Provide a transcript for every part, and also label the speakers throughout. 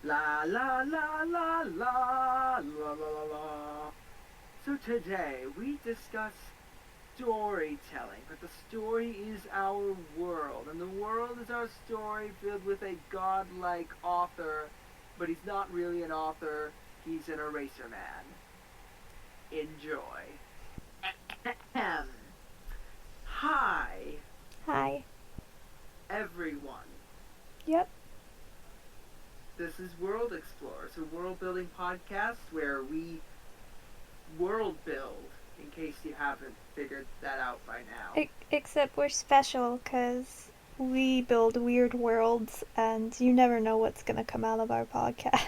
Speaker 1: La la la la la la la la. So today we discuss storytelling, but the story is our world, and the world is our story filled with a godlike author, but he's not really an author, he's an eraser man. Enjoy. Ahem. Hi,
Speaker 2: Hi.
Speaker 1: everyone.
Speaker 2: Yep.
Speaker 1: This is World Explorers, a world building podcast where we world build, in case you haven't figured that out by now.
Speaker 2: Except we're special because we build weird worlds and you never know what's going to come out of our podcast.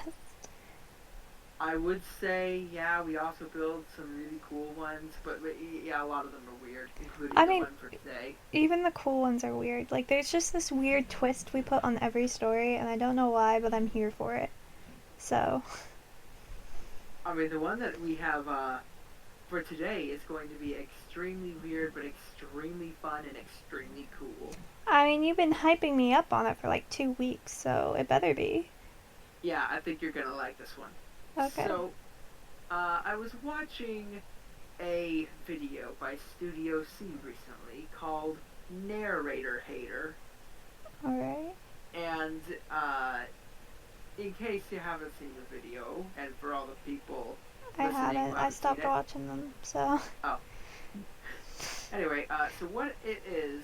Speaker 1: I would say, yeah, we also build some really cool ones, but yeah, a lot of them are weird, including
Speaker 2: I
Speaker 1: the
Speaker 2: mean,
Speaker 1: one for today.
Speaker 2: even the cool ones are weird. Like, there's just this weird twist we put on every story, and I don't know why, but I'm here for it. So,
Speaker 1: I mean, the one that we have for today is going to be extremely weird, but extremely fun and extremely cool.
Speaker 2: I mean, you've been hyping me up on it for like 2 weeks, so it better be.
Speaker 1: Yeah, I think you're gonna like this one.
Speaker 2: Okay.
Speaker 1: So, I was watching a video by Studio C recently called Narrator Hater.
Speaker 2: Alright.
Speaker 1: And in case you haven't seen the video, and for all the people
Speaker 2: I
Speaker 1: listening who
Speaker 2: haven't. I
Speaker 1: haven't seen
Speaker 2: stopped
Speaker 1: it,
Speaker 2: watching them, so.
Speaker 1: oh, anyway, so what it is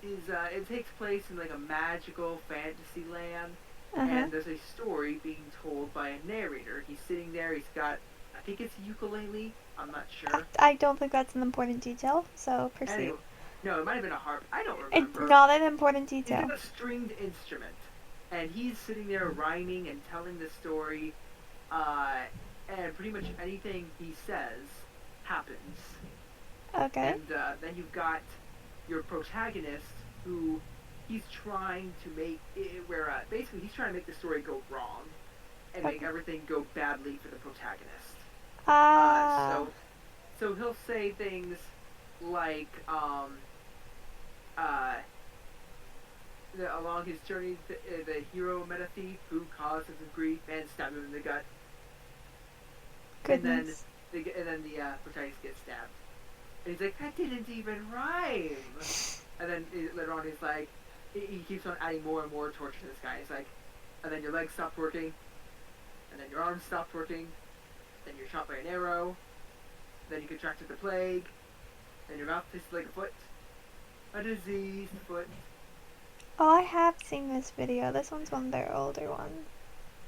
Speaker 1: it takes place in like a magical fantasy land,
Speaker 2: Uh-huh.
Speaker 1: and there's a story being told by a narrator. He's sitting there. He's got, I think it's a ukulele. I'm not sure.
Speaker 2: I don't think that's an important detail, so proceed.
Speaker 1: Anyway, no, it might have been a harp. I don't
Speaker 2: It's
Speaker 1: remember.
Speaker 2: not an important
Speaker 1: He's
Speaker 2: detail.
Speaker 1: got a stringed instrument, and he's sitting there rhyming and telling the story, uh, and pretty much anything he says happens.
Speaker 2: Okay.
Speaker 1: And then you've got your protagonist who he's trying to make it, where basically he's trying to make the story go wrong and make
Speaker 2: Okay.
Speaker 1: everything go badly for the protagonist.
Speaker 2: Ah.
Speaker 1: So he'll say things like uh, along his journey, the hero met a thief who caused him some grief and stabbed him in the gut.
Speaker 2: Goodness.
Speaker 1: And then the protagonist gets stabbed. And he's like, that didn't even rhyme. And then later on, he's like, he keeps on adding more and more torture to this guy. He's like, and then your legs stopped working, and then your arms stopped working, then you're shot by an arrow, then you contracted the plague, then your mouth tasted like a foot, a diseased foot.
Speaker 2: Oh, I have seen this video. This one's one of their older ones.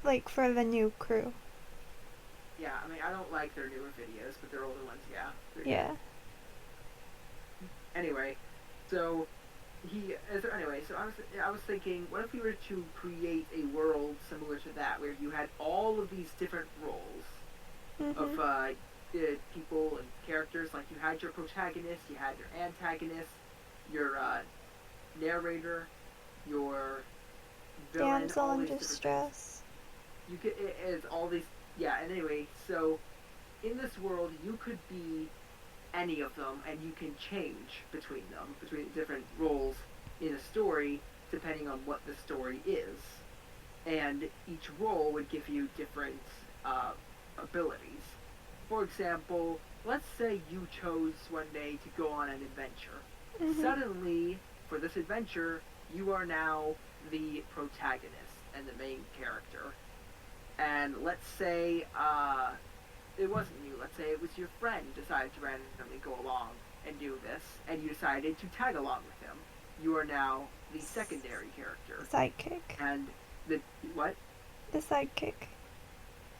Speaker 2: Like, for the new crew.
Speaker 1: Yeah, I mean, I don't like their newer videos, but their older ones, yeah.
Speaker 2: Yeah.
Speaker 1: Anyway, so I was thinking, what if we were to create a world similar to that, where you had all of these different roles of people and characters. Like you had your protagonist, you had your antagonist, your narrator, your villain,
Speaker 2: Damsel
Speaker 1: all
Speaker 2: in
Speaker 1: these different
Speaker 2: distress.
Speaker 1: things. You could it's all these, yeah. And anyway, so in this world, you could be any of them, and you can change between them, between different roles in a story, depending on what the story is. And each role would give you different abilities. For example, let's say you chose one day to go on an adventure. Suddenly, for this adventure, you are now the protagonist and the main character. And let's say it wasn't you. Let's say it was your friend decided to randomly go along and do this, and you decided to tag along with him. You are now the secondary character.
Speaker 2: Sidekick.
Speaker 1: And the what?
Speaker 2: The sidekick.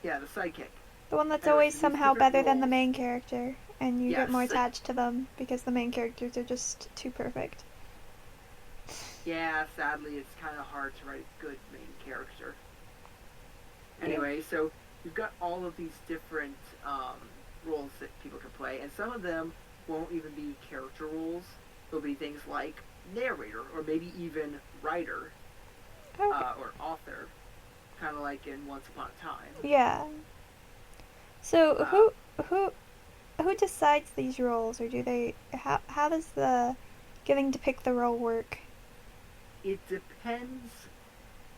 Speaker 1: Yeah, the sidekick.
Speaker 2: The one that's
Speaker 1: Anyway,
Speaker 2: always
Speaker 1: so these
Speaker 2: somehow
Speaker 1: different
Speaker 2: better than the
Speaker 1: roles.
Speaker 2: main character, and you get more
Speaker 1: Yes.
Speaker 2: attached to them because the main characters are just too perfect.
Speaker 1: Yeah, sadly, it's kind of hard to write a good main character. Anyway, so you've got all of these different roles that people can play, and some of them won't even be character roles. They'll be things like narrator, or maybe even writer,
Speaker 2: Okay.
Speaker 1: or author, kind of like in Once Upon a Time.
Speaker 2: Yeah. So
Speaker 1: Uh,
Speaker 2: who decides these roles, or do they? How does the getting to pick the role work?
Speaker 1: it depends.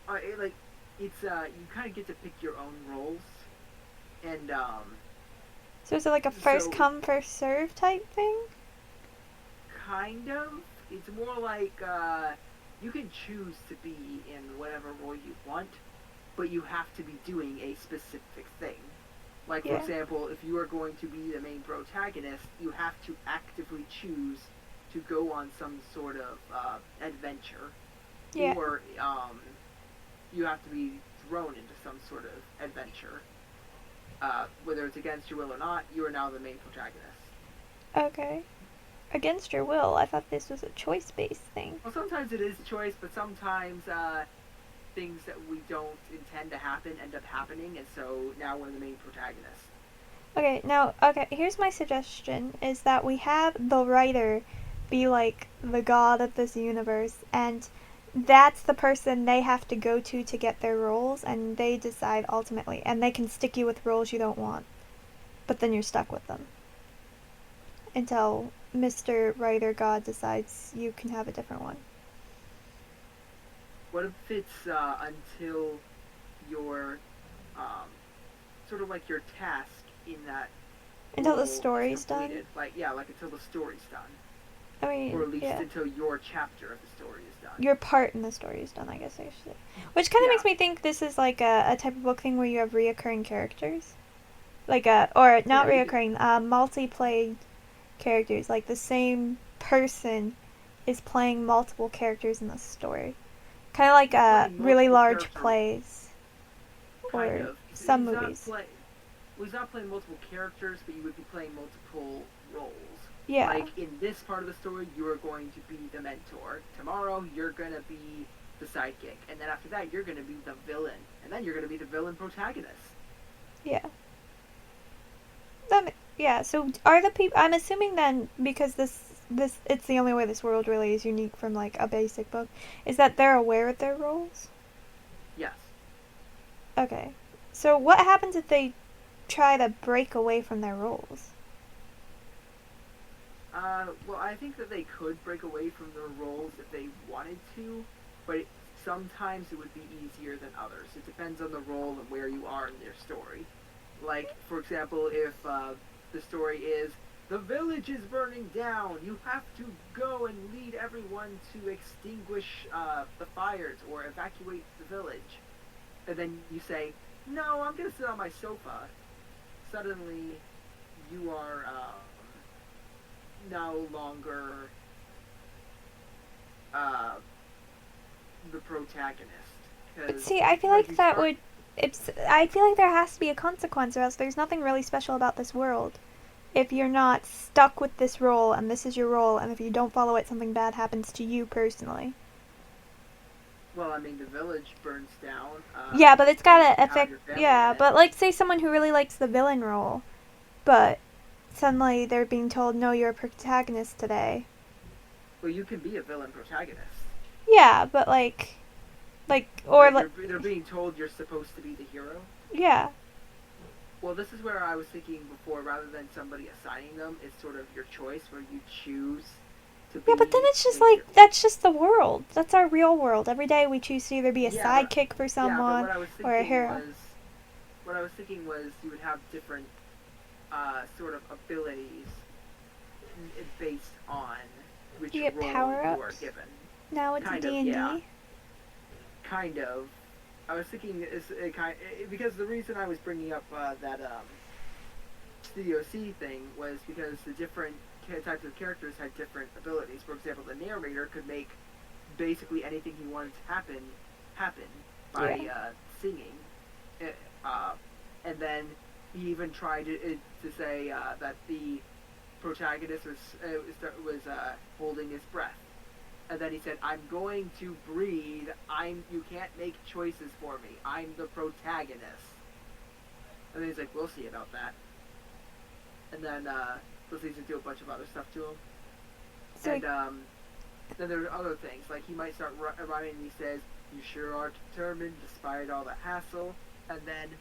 Speaker 1: Like it's you kind of get to pick your own roles, and
Speaker 2: So is it like a first
Speaker 1: so
Speaker 2: come first serve type thing?
Speaker 1: kind of. It's more like you can choose to be in whatever role you want, but you have to be doing a specific thing. Like, for
Speaker 2: Yeah.
Speaker 1: example, if you are going to be the main protagonist, you have to actively choose to go on some sort of adventure,
Speaker 2: Yeah.
Speaker 1: or you have to be thrown into some sort of adventure. Whether it's against your will or not, you are now the main protagonist.
Speaker 2: Okay. Against your will. I thought this was a choice based thing.
Speaker 1: Well, sometimes it is a choice, but sometimes things that we don't intend to happen end up happening, and so now we're the main protagonist.
Speaker 2: Okay, now, okay, here's my suggestion is that we have the writer be like the god of this universe, and that's the person they have to go to get their roles, and they decide ultimately, and they can stick you with roles you don't want, but then you're stuck with them until Mr. Writer God decides you can have a different one.
Speaker 1: What if it's until your um, sort of like your task in that
Speaker 2: Until the
Speaker 1: role is
Speaker 2: story's done?
Speaker 1: completed? Like, yeah, like until the story's done,
Speaker 2: I
Speaker 1: or
Speaker 2: mean,
Speaker 1: at least
Speaker 2: yeah.
Speaker 1: until your chapter of the story is done.
Speaker 2: Your part in the story is done, I guess I should say. Which kind of
Speaker 1: Yeah,
Speaker 2: makes me think this is like a type of book thing where you have reoccurring characters. Like or not
Speaker 1: yeah, you could.
Speaker 2: reoccurring, multi-played characters. Like the same person is playing multiple characters in the story. Kind of like
Speaker 1: He's playing
Speaker 2: really
Speaker 1: multiple
Speaker 2: large
Speaker 1: character,
Speaker 2: plays
Speaker 1: kind
Speaker 2: or
Speaker 1: of.
Speaker 2: some
Speaker 1: He's not
Speaker 2: movies.
Speaker 1: play. Well, he's not playing multiple characters, but you would be playing multiple roles.
Speaker 2: Yeah,
Speaker 1: Like in this part of the story, you are going to be the mentor. Tomorrow, you're gonna be the sidekick, and then after that, you're gonna be the villain, and then you're gonna be the villain protagonist.
Speaker 2: yeah. Yeah. So are the people? I'm assuming then because this it's the only way this world really is unique from like a basic book, is that they're aware of their roles.
Speaker 1: Yes.
Speaker 2: Okay. So what happens if they try to break away from their roles?
Speaker 1: Well, I think that they could break away from their roles if they wanted to, but sometimes it would be easier than others. It depends on the role and where you are in their story. Like, for example, if the story is the village is burning down, you have to go and lead everyone to extinguish the fires or evacuate the village. And then you say, no, I'm going to sit on my sofa. Suddenly, you are no longer uh, the protagonist.
Speaker 2: But
Speaker 1: Because,
Speaker 2: see, I feel
Speaker 1: like,
Speaker 2: like
Speaker 1: you
Speaker 2: that
Speaker 1: start.
Speaker 2: would. It's. I feel like there has to be a consequence, or else there's nothing really special about this world. If you're not stuck with this role and this is your role, and if you don't follow it, something bad happens to you personally.
Speaker 1: Well, I mean, the village burns down,
Speaker 2: Yeah, but it's
Speaker 1: and
Speaker 2: gotta
Speaker 1: you have
Speaker 2: affect.
Speaker 1: your family in
Speaker 2: Yeah,
Speaker 1: it.
Speaker 2: but like, say someone who really likes the villain role, but suddenly they're being told, no, you're a protagonist today.
Speaker 1: Well, you can be a villain protagonist.
Speaker 2: Yeah, but or
Speaker 1: Like,
Speaker 2: like,
Speaker 1: they're being told you're supposed to be the hero.
Speaker 2: yeah.
Speaker 1: Well, this is where I was thinking before, rather than somebody assigning them, it's sort of your choice where you choose to
Speaker 2: Yeah, but then
Speaker 1: be
Speaker 2: it's just
Speaker 1: a hero.
Speaker 2: like, that's just the world. That's our real world. Every day we choose to either be a
Speaker 1: Yeah, but
Speaker 2: sidekick for
Speaker 1: yeah, but
Speaker 2: someone or a hero.
Speaker 1: what I was thinking was you would have different sort of abilities based on which
Speaker 2: You get
Speaker 1: role
Speaker 2: power
Speaker 1: you are
Speaker 2: ups.
Speaker 1: given.
Speaker 2: Now it's
Speaker 1: Kind of, yeah,
Speaker 2: D&D.
Speaker 1: kind of. I was thinking because the reason I was bringing up that Studio C thing was because the different types of characters had different abilities. For example, the narrator could make basically anything he wanted to happen by
Speaker 2: Yeah.
Speaker 1: singing, uh, and then he even tried to say that the protagonist was holding his breath, and then he said, "I'm going to breathe. You can't make choices for me. I'm the protagonist." And then he's like, "We'll see about that." And then proceeds to do a bunch of other stuff to him.
Speaker 2: So
Speaker 1: And then there are other things, like he might start rhyming and he says, "You sure are determined despite all the hassle." And then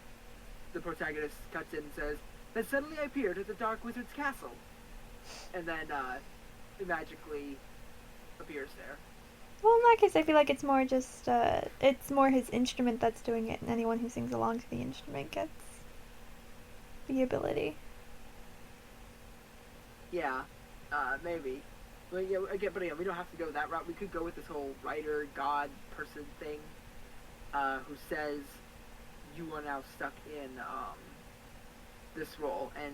Speaker 1: the protagonist cuts in and says, "Then suddenly I appeared at the Dark Wizard's castle." And then it magically appears there.
Speaker 2: Well, in that case, I feel like it's more just, it's more his instrument that's doing it, and anyone who sings along to the instrument gets the ability.
Speaker 1: Yeah, maybe. But yeah, again, but again, we don't have to go that route. We could go with this whole writer, god, person thing, who says you are now stuck in this role, and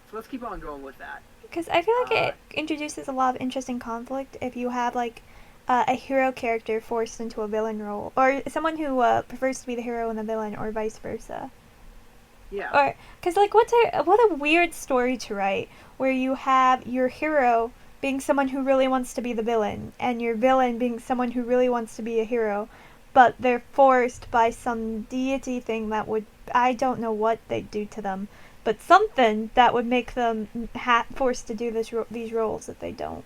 Speaker 1: so let's keep on going with that.
Speaker 2: Because I feel like
Speaker 1: Uh,
Speaker 2: it introduces a lot of interesting conflict if you have, like, a hero character forced into a villain role, or someone who prefers to be the hero and the villain, or vice versa.
Speaker 1: yeah,
Speaker 2: Or because like what a weird story to write where you have your hero being someone who really wants to be the villain and your villain being someone who really wants to be a hero, but they're forced by some deity thing that would, I don't know what they'd do to them, but something that would make them forced to do these roles if they don't.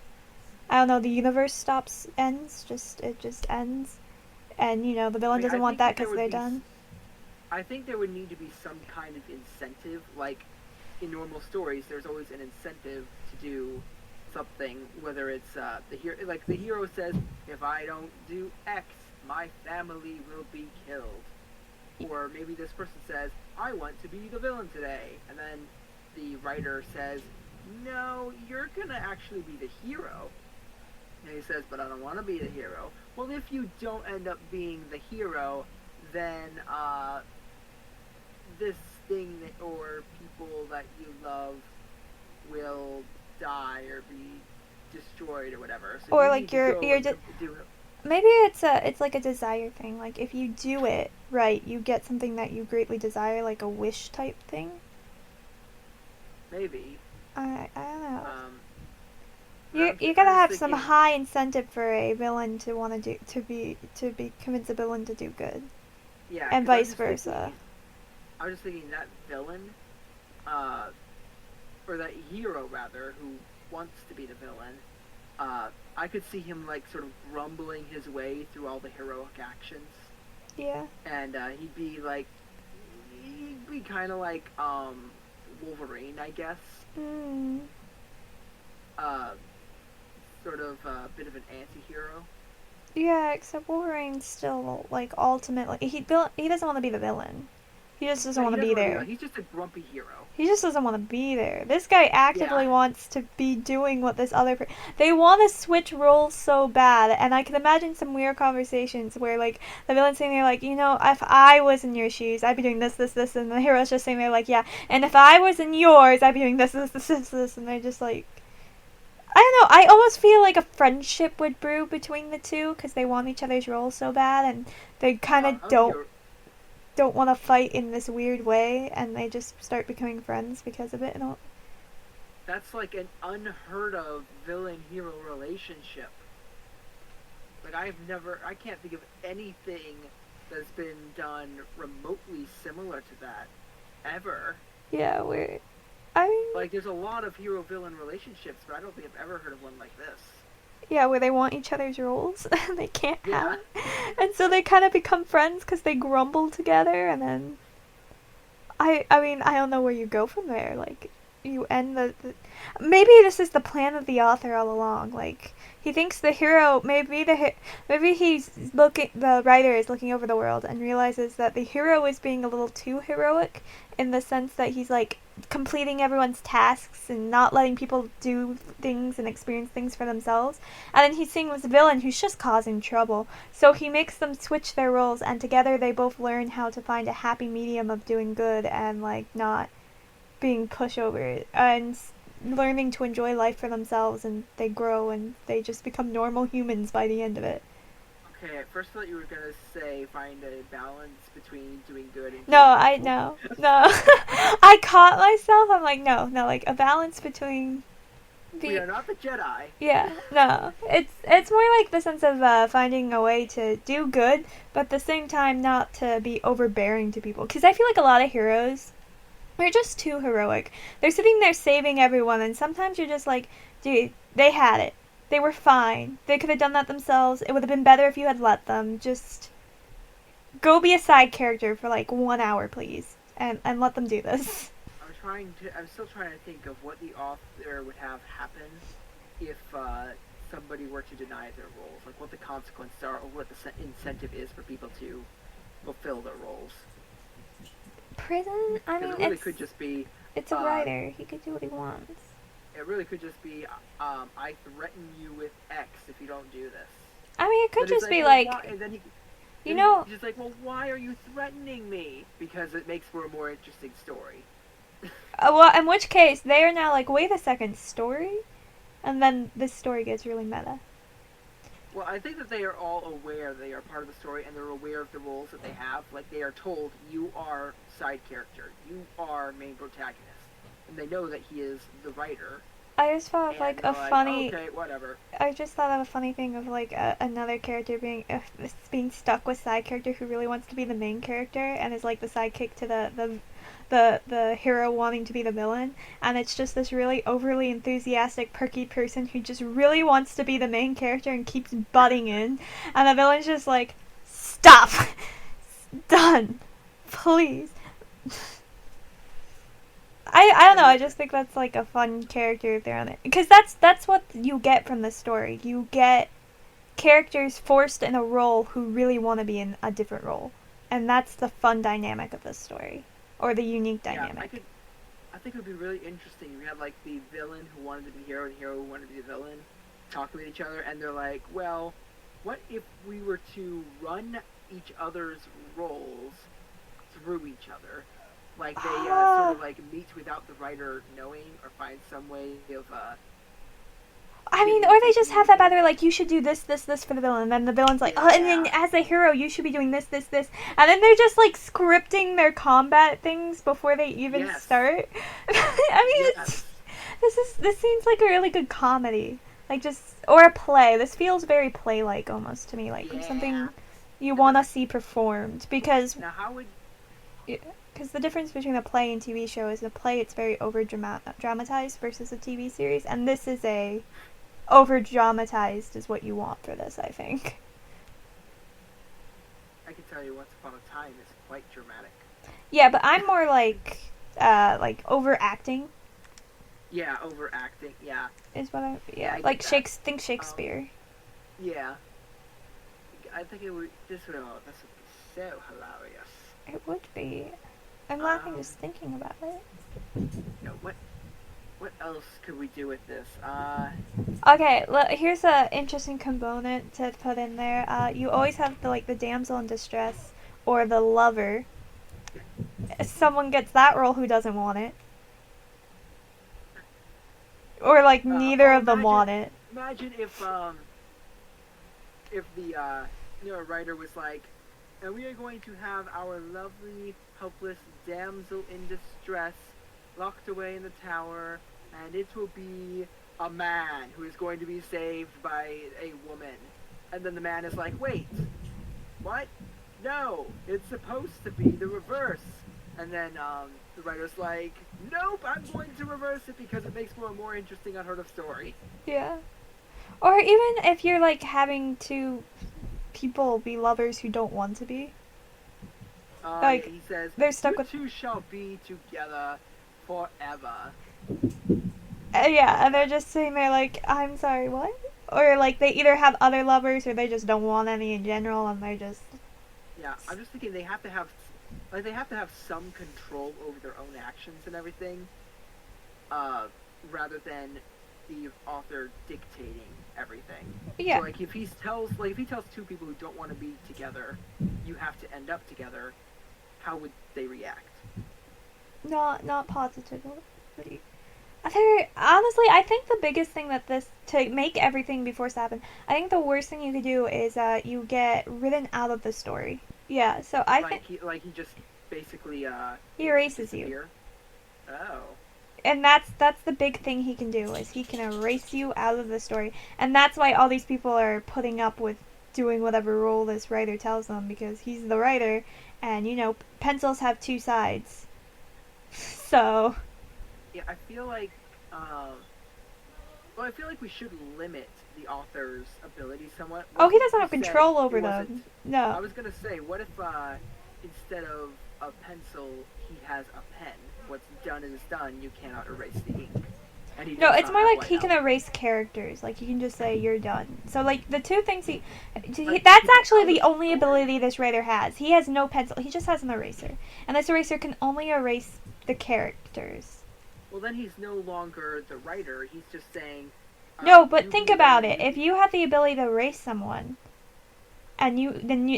Speaker 2: I don't know. The universe stops, ends, it just ends, and the
Speaker 1: I
Speaker 2: villain
Speaker 1: mean,
Speaker 2: doesn't want that because they're done.
Speaker 1: I think there would need to be some kind of incentive, like in normal stories, there's always an incentive to do something, whether it's the hero, like the hero says, if I don't do X, my family will be killed. Or maybe this person says, I want to be the villain today, and then the writer says, no, you're gonna actually be the hero. And he says, but I don't want to be the hero. Well, if you don't end up being the hero, then this thing or people that you love will die or be destroyed or whatever. So
Speaker 2: Or
Speaker 1: you
Speaker 2: like
Speaker 1: need to go
Speaker 2: you're
Speaker 1: and do it.
Speaker 2: maybe it's like a desire thing. Like if you do it right, you get something that you greatly desire, like a wish type thing.
Speaker 1: Maybe.
Speaker 2: I don't know. You
Speaker 1: I'm
Speaker 2: gotta
Speaker 1: just
Speaker 2: have some
Speaker 1: thinking.
Speaker 2: high incentive for a villain to want to do to be convince a villain to do good,
Speaker 1: Yeah,
Speaker 2: and
Speaker 1: because
Speaker 2: vice versa.
Speaker 1: I was just thinking that villain, uh, or that hero rather, who wants to be the villain. I could see him like sort of grumbling his way through all the heroic actions,
Speaker 2: Yeah.
Speaker 1: and he'd be kind of like Wolverine, I guess.
Speaker 2: Mm.
Speaker 1: Uh, Sort of a bit of an anti-hero.
Speaker 2: Yeah, except Wolverine's still like ultimately he doesn't want to be the villain. He just doesn't
Speaker 1: Yeah,
Speaker 2: want
Speaker 1: he
Speaker 2: to
Speaker 1: doesn't
Speaker 2: be
Speaker 1: want to be.
Speaker 2: there.
Speaker 1: He's just a grumpy hero.
Speaker 2: He just doesn't want to be there. This guy actively
Speaker 1: Yeah.
Speaker 2: wants to be doing what this other they want to switch roles so bad, and I can imagine some weird conversations where like the villain's sitting there like, if I was in your shoes, I'd be doing this, this, this, and the hero's just sitting there like, yeah, and if I was in yours, I'd be doing this, this, this, this, this, and they're just like, I don't know. I almost feel like a friendship would brew between the two because they want each other's roles so bad, and they kind of don't
Speaker 1: You're
Speaker 2: don't want to fight in this weird way, and they just start becoming friends because of it. And all.
Speaker 1: That's like an unheard of villain hero relationship. Like I can't think of anything that's been done remotely similar to that ever.
Speaker 2: Yeah, we're. I mean,
Speaker 1: Like there's a lot of hero villain relationships, but I don't think I've ever heard of one like this.
Speaker 2: yeah, where they want each other's roles and they can't
Speaker 1: Yeah.
Speaker 2: have, and so they kind of become friends because they grumble together, and then I mean, I don't know where you go from there. Like, you end maybe this is the plan of the author all along. Like, he thinks the hero, maybe the writer is looking over the world and realizes that the hero is being a little too heroic in the sense that he's, like, completing everyone's tasks and not letting people do things and experience things for themselves. And then he's seeing this villain who's just causing trouble. So he makes them switch their roles, and together they both learn how to find a happy medium of doing good and, like, not being pushover and learning to enjoy life for themselves, and they grow and they just become normal humans by the end of it.
Speaker 1: Okay, at first I thought you were gonna say find a balance between doing good and
Speaker 2: No,
Speaker 1: doing
Speaker 2: I
Speaker 1: evil.
Speaker 2: no. No. I caught myself. I'm like, no, like a balance between
Speaker 1: We
Speaker 2: the
Speaker 1: are not the Jedi.
Speaker 2: yeah, no. It's more like the sense of finding a way to do good, but at the same time not to be overbearing to people. Because I feel like a lot of heroes are just too heroic. They're sitting there saving everyone, and sometimes you're just like, dude, they had it. They were fine. They could have done that themselves. It would have been better if you had let them. Just go be a side character for like 1 hour, please, and let them do this.
Speaker 1: I'm still trying to think of what the author would have happen if, somebody were to deny their roles, like what the consequences are, or what the incentive is for people to fulfill their roles.
Speaker 2: Prison? I
Speaker 1: Because
Speaker 2: mean,
Speaker 1: it really could just be,
Speaker 2: it's a writer. He could do what he wants.
Speaker 1: it really could just be, I threaten you with X if you don't do this.
Speaker 2: I mean, it could
Speaker 1: But it's
Speaker 2: just be
Speaker 1: well,
Speaker 2: like,
Speaker 1: why? And then
Speaker 2: you know,
Speaker 1: he's just like, well, why are you threatening me? Because it makes for a more interesting story.
Speaker 2: well, in which case, they are now like, wait a second, story? And then this story gets really meta.
Speaker 1: Well, I think that they are all aware they are part of the story, and they're aware of the roles that they have. Like, they are told, you are side character, you are main protagonist. And they know that he is the writer.
Speaker 2: I just thought of like a funny.
Speaker 1: Okay, whatever.
Speaker 2: I just thought of a funny thing of like another character being stuck with side character who really wants to be the main character and is like the sidekick to the hero wanting to be the villain, and it's just this really overly enthusiastic, perky person who just really wants to be the main character and keeps butting in, and the villain's just like, stop, done, please. I don't know. I just think that's like a fun character if they're on it, because that's what you get from the story. You get characters forced in a role who really want to be in a different role, and that's the fun dynamic of the story, or the unique dynamic.
Speaker 1: Yeah, I think it would be really interesting if you had like the villain who wanted to be hero and hero who wanted to be the villain talking with each other, and they're like, well, what if we were to run each other's roles through each other? Like they sort of like meet without the writer knowing, or find some way of.
Speaker 2: I mean, or they just have that either like, you should do this for the villain, and then the villain's like, oh, and then as a hero you should be doing this, and then they're just like scripting their combat things before they even start. I mean, this seems like a really good comedy, like just, or a play. This feels very play-like almost to me, like something you want to see performed, because.
Speaker 1: Now, how would?
Speaker 2: Because the difference between a play and TV show is the play, it's very over-dramatized versus a TV series, and this is a over-dramatized is what you want for this, I think.
Speaker 1: I can tell you Once Upon a Time is quite dramatic.
Speaker 2: Yeah, but I'm more like overacting.
Speaker 1: Yeah, overacting, yeah.
Speaker 2: Is what like think Shakespeare.
Speaker 1: Yeah. I think it would, this would be so hilarious.
Speaker 2: It would be. I'm laughing just thinking about it.
Speaker 1: You know, what else could we do with this?
Speaker 2: Okay, here's an interesting component to put in there. You always have the damsel in distress or the lover. Someone gets that role who doesn't want it. Or neither of them want it.
Speaker 1: Imagine if the writer was like, and we are going to have our lovely, helpless damsel in distress locked away in the tower, and it will be a man who is going to be saved by a woman. And then the man is like, wait, what? No, it's supposed to be the reverse. And then the writer's like, nope, I'm going to reverse it because it makes for a more interesting unheard of story.
Speaker 2: Yeah. Or even if you're having two people be lovers who don't want to be.
Speaker 1: He says,
Speaker 2: they're stuck
Speaker 1: you two shall be together forever.
Speaker 2: Yeah, and they're just sitting there like, I'm sorry, what? Or they either have other lovers or they just don't want any in general, and they're just.
Speaker 1: Yeah, I'm just thinking they have to have some control over their own actions and everything, rather than the author dictating everything.
Speaker 2: Yeah.
Speaker 1: So if he tells two people who don't want to be together, you have to end up together, how would they react?
Speaker 2: Not positively. Honestly, I think the biggest thing to make everything before this happen, I think the worst thing you could do is you get written out of the story. Yeah, so I think
Speaker 1: he just basically
Speaker 2: he erases you.
Speaker 1: Oh.
Speaker 2: And that's the big thing he can do, is he can erase you out of the story. And that's why all these people are putting up with doing whatever role this writer tells them, because he's the writer, and pencils have two sides. So
Speaker 1: yeah, I feel like we should limit the author's ability somewhat.
Speaker 2: He doesn't have control over them. No.
Speaker 1: I was gonna say, what if instead of a pencil he has a pen? What's done is done. You cannot erase the ink. and he
Speaker 2: No,
Speaker 1: does
Speaker 2: it's
Speaker 1: not
Speaker 2: more
Speaker 1: have
Speaker 2: like he
Speaker 1: whiteout.
Speaker 2: can erase characters. Like, you can just say, you're done. So, like, the two things
Speaker 1: Write
Speaker 2: that's
Speaker 1: people
Speaker 2: actually
Speaker 1: out of
Speaker 2: the
Speaker 1: the
Speaker 2: only
Speaker 1: story.
Speaker 2: ability this writer has. He has no pencil. He just has an eraser. And this eraser can only erase the characters.
Speaker 1: Well, then he's no longer the writer. He's just saying,
Speaker 2: No, but
Speaker 1: you
Speaker 2: think
Speaker 1: be them
Speaker 2: about
Speaker 1: and
Speaker 2: it.
Speaker 1: you
Speaker 2: If
Speaker 1: be.
Speaker 2: you have the ability to erase someone, and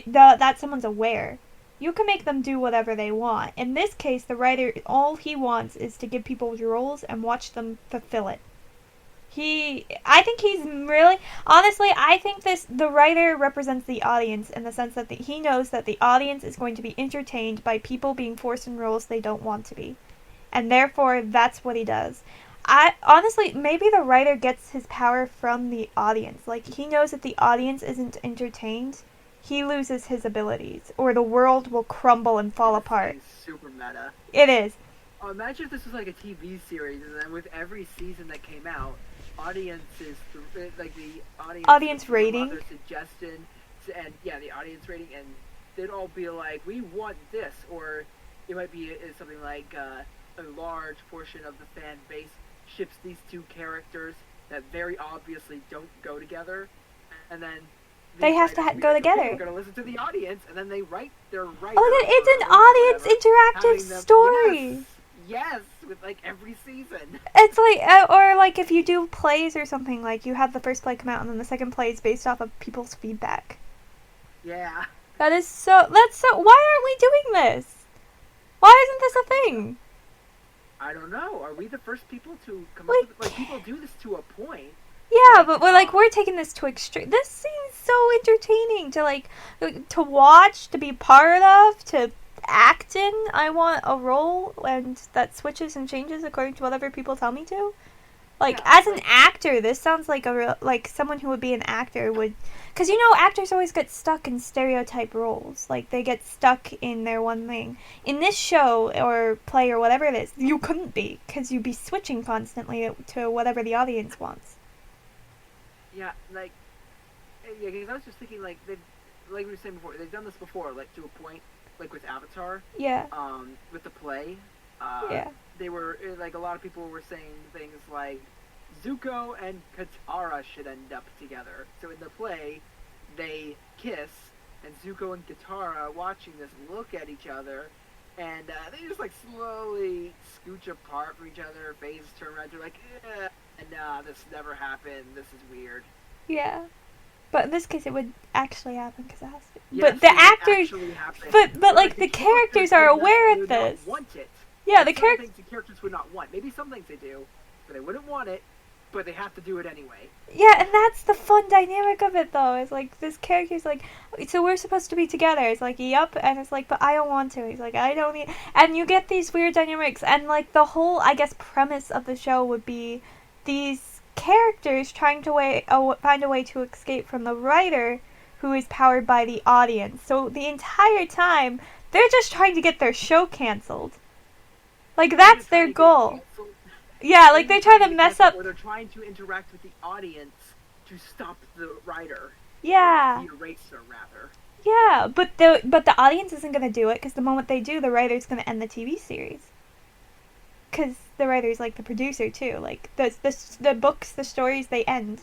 Speaker 2: that someone's aware, you can make them do whatever they want. In this case, the writer, all he wants is to give people roles and watch them fulfill it. I think he's really, honestly, I think the writer represents the audience in the sense that he knows that the audience is going to be entertained by people being forced in roles they don't want to be. And therefore, that's what he does. I honestly, maybe the writer gets his power from the audience. Like, he knows if the audience isn't entertained, he loses his abilities, or the world will crumble and fall
Speaker 1: Dude, this is
Speaker 2: apart.
Speaker 1: getting super meta.
Speaker 2: It is.
Speaker 1: Oh, imagine if this was like a TV series, and then with every season that came out, audiences like the audience would
Speaker 2: Audience
Speaker 1: give them
Speaker 2: rating.
Speaker 1: other suggestions, and yeah, the audience rating, and they'd all be like, "We want this," or it might be something like a large portion of the fan base ships these two characters that very obviously don't go together, and then
Speaker 2: They
Speaker 1: these
Speaker 2: have to
Speaker 1: writers would be
Speaker 2: go
Speaker 1: like, "Okay, we're
Speaker 2: together.
Speaker 1: gonna listen to the audience," and then they write their writer
Speaker 2: Oh my god,
Speaker 1: or
Speaker 2: it's
Speaker 1: host or
Speaker 2: an
Speaker 1: whatever,
Speaker 2: audience
Speaker 1: having
Speaker 2: interactive
Speaker 1: them
Speaker 2: story.
Speaker 1: yes, with like every season.
Speaker 2: It's like, or like if you do plays or something, like you have the first play come out and then the second play is based off of people's feedback.
Speaker 1: Yeah.
Speaker 2: That's so, why aren't we doing this? Why isn't this a thing?
Speaker 1: I don't know. Are we the first people to come up with it? Like,
Speaker 2: Like,
Speaker 1: people do this to a point.
Speaker 2: yeah,
Speaker 1: Like,
Speaker 2: but we're taking this to extreme. This seems so entertaining to to watch, to be part of, to act in. I want a role and that switches and changes according to whatever people tell me to. Like,
Speaker 1: yeah,
Speaker 2: as an
Speaker 1: like,
Speaker 2: actor, this sounds like like someone who would be an actor would, because actors always get stuck in stereotype roles. Like, they get stuck in their one thing. In this show or play or whatever it is, you couldn't be, because you'd be switching constantly to whatever the audience wants.
Speaker 1: yeah, like, yeah, because I was just thinking, like we were saying before, they've done this before, like, to a point, like with Avatar,
Speaker 2: Yeah,
Speaker 1: with the play, uh,
Speaker 2: yeah,
Speaker 1: they were, like, a lot of people were saying things like, Zuko and Katara should end up together. So in the play, they kiss, and Zuko and Katara watching this look at each other, and they just like slowly scooch apart from each other. Faces turn around, they're like, nah, this never happened. This is weird.
Speaker 2: yeah. But in this case, it would actually happen because it has to.
Speaker 1: Yes,
Speaker 2: But the
Speaker 1: it would
Speaker 2: actors,
Speaker 1: actually happen.
Speaker 2: but
Speaker 1: Like
Speaker 2: like
Speaker 1: the
Speaker 2: the characters
Speaker 1: characters
Speaker 2: are
Speaker 1: would
Speaker 2: aware of
Speaker 1: not
Speaker 2: this.
Speaker 1: want it.
Speaker 2: Yeah,
Speaker 1: Like
Speaker 2: the
Speaker 1: certain
Speaker 2: character.
Speaker 1: things the characters would not want. Maybe some things they do, but they wouldn't want it. But they have to do it anyway.
Speaker 2: Yeah, and that's the fun dynamic of it, though. It's like this character's like, so we're supposed to be together. It's like, yup, and it's like, but I don't want to. He's like, I don't need. And you get these weird dynamics, and like the whole, I guess, premise of the show would be these characters trying to find a way to escape from the writer, who is powered by the audience. So the entire time, they're just trying to get their show canceled. Like that's their goal. Yeah, like they try to mess up.
Speaker 1: Or they're trying to interact with the audience to stop the writer.
Speaker 2: Yeah.
Speaker 1: Or the eraser, rather.
Speaker 2: Yeah, but the audience isn't gonna do it because the moment they do, the writer's gonna end the TV series. Because the writer's like the producer too. Like the books, the stories, they end.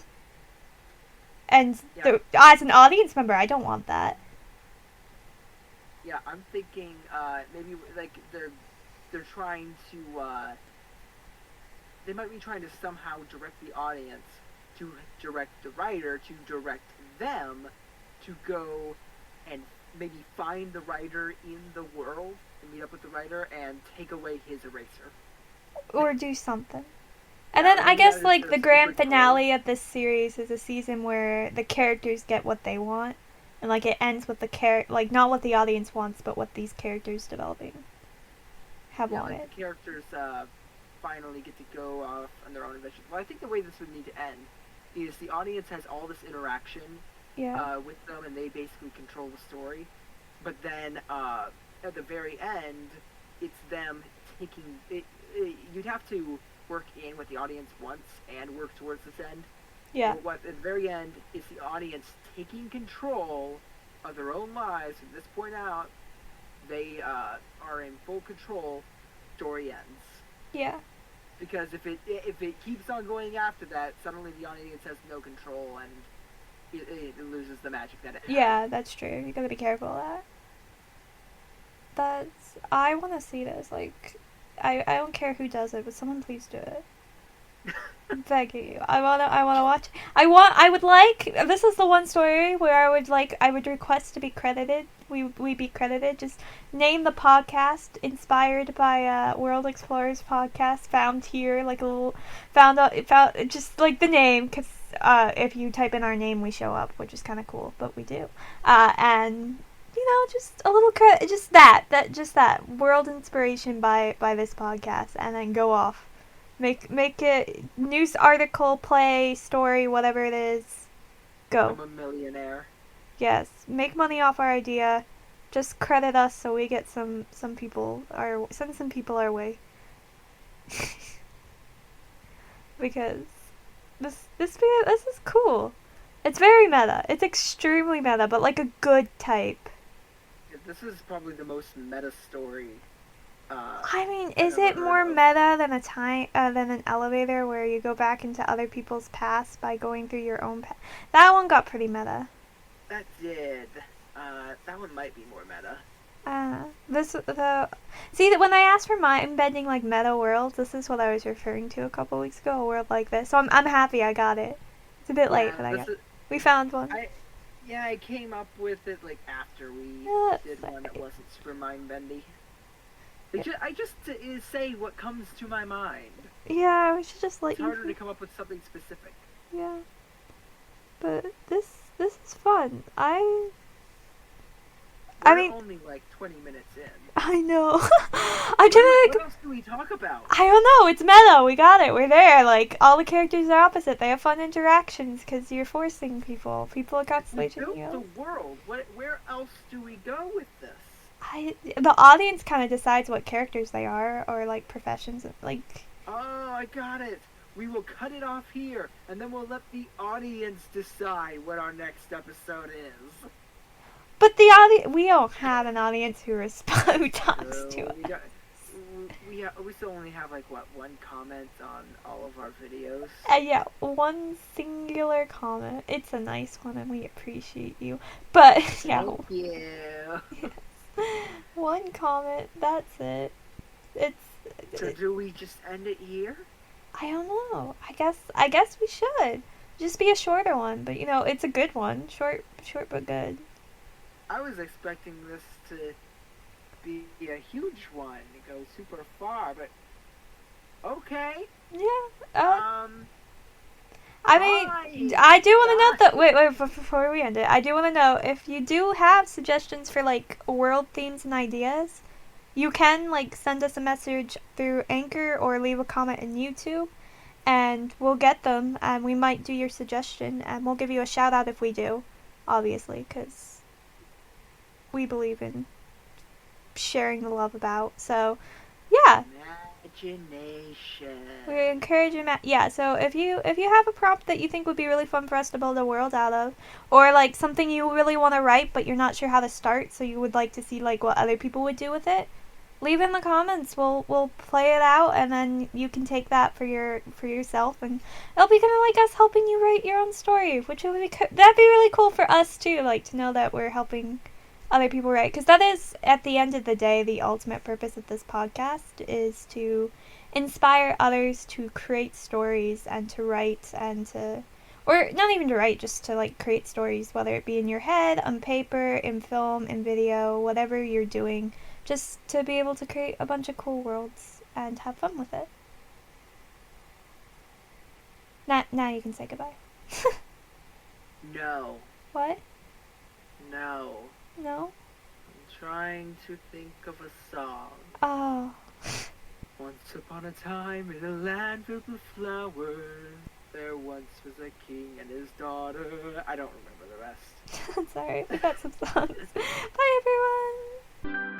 Speaker 2: And
Speaker 1: Yeah.
Speaker 2: as an audience member, I don't want that.
Speaker 1: Yeah, I'm thinking maybe like they're trying to they might be trying to somehow direct the audience to direct the writer to direct them to go and maybe find the writer in the world and meet up with the writer and take away his eraser.
Speaker 2: Or do something. And
Speaker 1: Yeah,
Speaker 2: then I
Speaker 1: maybe
Speaker 2: guess
Speaker 1: that is
Speaker 2: like
Speaker 1: their
Speaker 2: the grand
Speaker 1: secret goal.
Speaker 2: finale of this series is a season where the characters get what they want. And like it ends with like not what the audience wants, but what these characters developing have
Speaker 1: Yeah,
Speaker 2: wanted.
Speaker 1: like the characters finally get to go off on their own adventures. Well, I think the way this would need to end is the audience has all this interaction
Speaker 2: Yeah.
Speaker 1: with them, and they basically control the story. But then at the very end, it's them taking it. You'd have to work in what the audience wants and work towards this end.
Speaker 2: Yeah.
Speaker 1: But what at the very end is the audience taking control of their own lives. From this point out, they are in full control. Story ends.
Speaker 2: Yeah.
Speaker 1: Because if it keeps on going after that, suddenly the audience has no control and it loses the magic that it has.
Speaker 2: Yeah, that's true. You gotta be careful of that. I want to see this. Like, I don't care who does it, but someone please do it. I'm begging you. I wanna watch. I would like. This is the one story where I would request to be credited. We be credited. Just name the podcast inspired by World Explorers podcast found here. Like a little found just like the name because if you type in our name we show up, which is kind of cool, but we do. And just a little just that world inspiration by this podcast, and then go off. Make it news article, play, story, whatever it is. Go.
Speaker 1: I'm a millionaire.
Speaker 2: Yes, make money off our idea. Just credit us so we get some people send some people our way. Because this is cool. It's very meta. It's extremely meta, but like a good type.
Speaker 1: This is probably the most meta story.
Speaker 2: I mean, is it more meta than than an elevator where you go back into other people's past by going through your own past? That one got pretty meta.
Speaker 1: That did. That one might be more meta.
Speaker 2: See, when I asked for my embedding like meta worlds, this is what I was referring to a couple weeks ago, a world like this. So I'm happy I got it. It's a bit late, but I got it. We found one.
Speaker 1: I came up with it like after we did one that wasn't super mind-bendy. I just say what comes to my mind.
Speaker 2: Yeah, we should just let
Speaker 1: It's harder to come up with something specific.
Speaker 2: Yeah. But this is fun.
Speaker 1: We're only like 20 minutes in.
Speaker 2: I know.
Speaker 1: What else do we talk about?
Speaker 2: I don't know. It's meta. We got it. We're there. Like, all the characters are opposite. They have fun interactions because you're forcing people. People are constantly
Speaker 1: We built the world. Where else do we go with this?
Speaker 2: The audience kind of decides what characters they are, or like professions, like.
Speaker 1: Oh, I got it. We will cut it off here, and then we'll let the audience decide what our next episode is.
Speaker 2: But we don't have an audience who talks to us.
Speaker 1: We still only have like one comment on all of our videos.
Speaker 2: Yeah, one singular comment. It's a nice one, and we appreciate you. But yeah.
Speaker 1: Thank you.
Speaker 2: One comment. That's it.
Speaker 1: So do we just end it here?
Speaker 2: I don't know. I guess we should. Just be a shorter one, but it's a good one. Short but good.
Speaker 1: I was expecting this to be a huge one, to go super far, but okay.
Speaker 2: Yeah. I mean, I do want to note that. Wait, before we end it, I do want to know if you do have suggestions for like world themes and ideas, you can like send us a message through Anchor or leave a comment in YouTube, and we'll get them, and we might do your suggestion, and we'll give you a shout out if we do, obviously, because we believe in sharing the love about. So, yeah.
Speaker 1: Imagination.
Speaker 2: We encourage so if you have a prompt that you think would be really fun for us to build a world out of, or like something you really want to write but you're not sure how to start, so you would like to see like what other people would do with it, leave in the comments. We'll play it out, and then you can take that for yourself, and it'll be kind of like us helping you write your own story, which that'd be really cool for us too, like to know that we're helping other people write, because that is, at the end of the day, the ultimate purpose of this podcast is to inspire others to create stories and to write or not even to write, just to like create stories, whether it be in your head, on paper, in film, in video, whatever you're doing, just to be able to create a bunch of cool worlds and have fun with it. Now you can say goodbye.
Speaker 1: No.
Speaker 2: What?
Speaker 1: No.
Speaker 2: No?
Speaker 1: I'm trying to think of a song.
Speaker 2: Oh.
Speaker 1: Once upon a time in a land filled with flowers, there once was a king and his daughter. I don't remember the rest.
Speaker 2: Sorry, we got some songs. Bye everyone!